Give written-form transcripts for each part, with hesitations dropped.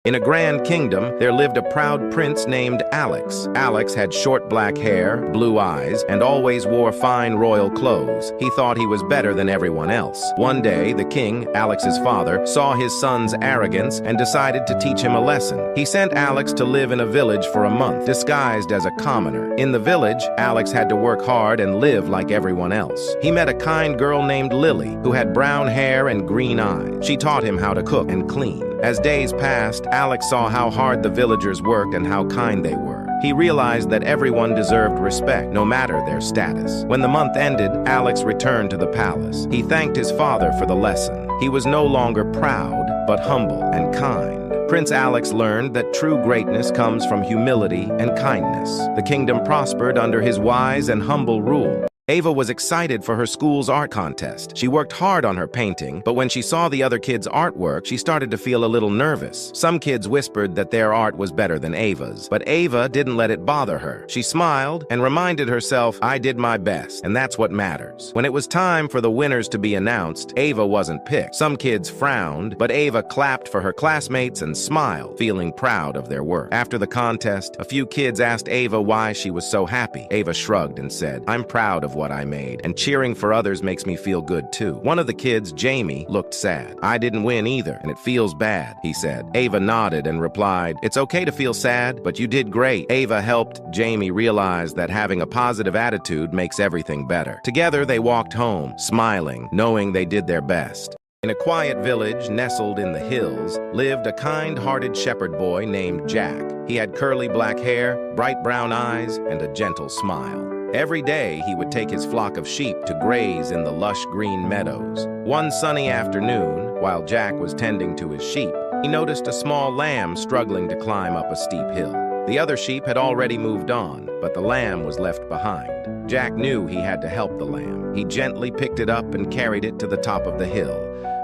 In a grand kingdom, there lived a proud prince named Alex. Alex had short black hair, blue eyes, and always wore fine royal clothes. He thought he was better than everyone else. One day, the king, Alex's father, saw his son's arrogance and decided to teach him a lesson. He sent Alex to live in a village for a month, disguised as a commoner. In the village, Alex had to work hard and live like everyone else. He met a kind girl named Lily, who had brown hair and green eyes. She taught him how to cook and clean. As days passed, Alex saw how hard the villagers worked and how kind they were. He realized that everyone deserved respect, no matter their status. When the month ended, Alex returned to the palace. He thanked his father for the lesson. He was no longer proud, but humble and kind. Prince Alex learned that true greatness comes from humility and kindness. The kingdom prospered under his wise and humble rule. Ava was excited for her school's art contest. She worked hard on her painting, but when she saw the other kids' artwork, she started to feel a little nervous. Some kids whispered that their art was better than Ava's, but Ava didn't let it bother her. She smiled and reminded herself, "I did my best, and that's what matters." When it was time for the winners to be announced, Ava wasn't picked. Some kids frowned, but Ava clapped for her classmates and smiled, feeling proud of their work. After the contest, a few kids asked Ava why she was so happy. Ava shrugged and said, "I'm proud of what I made, and cheering for others makes me feel good too." One of the kids, Jamie, looked sad. "I didn't win either, and it feels bad," he said. Ava nodded and replied, "It's okay to feel sad, but you did great." Ava helped Jamie realize that having a positive attitude makes everything better. Together, they walked home, smiling, knowing they did their best. In a quiet village nestled in the hills lived a kind-hearted shepherd boy named Jack. He had curly black hair, bright brown eyes, and a gentle smile. Every day, he would take his flock of sheep to graze in the lush green meadows. One sunny afternoon, while Jack was tending to his sheep, he noticed a small lamb struggling to climb up a steep hill. The other sheep had already moved on, but the lamb was left behind. Jack knew he had to help the lamb. He gently picked it up and carried it to the top of the hill,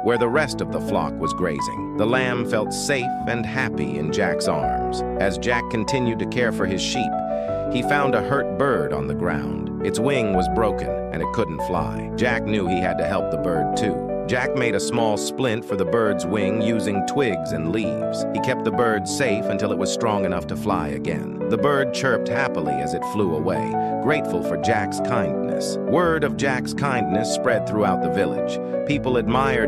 where the rest of the flock was grazing. The lamb felt safe and happy in Jack's arms. As Jack continued to care for his sheep, he found a hurt bird on the ground. Its wing was broken, and it couldn't fly. Jack knew he had to help the bird too. Jack made a small splint for the bird's wing using twigs and leaves. He kept the bird safe until it was strong enough to fly again. The bird chirped happily as it flew away, grateful for Jack's kindness. Word of Jack's kindness spread throughout the village. People admired him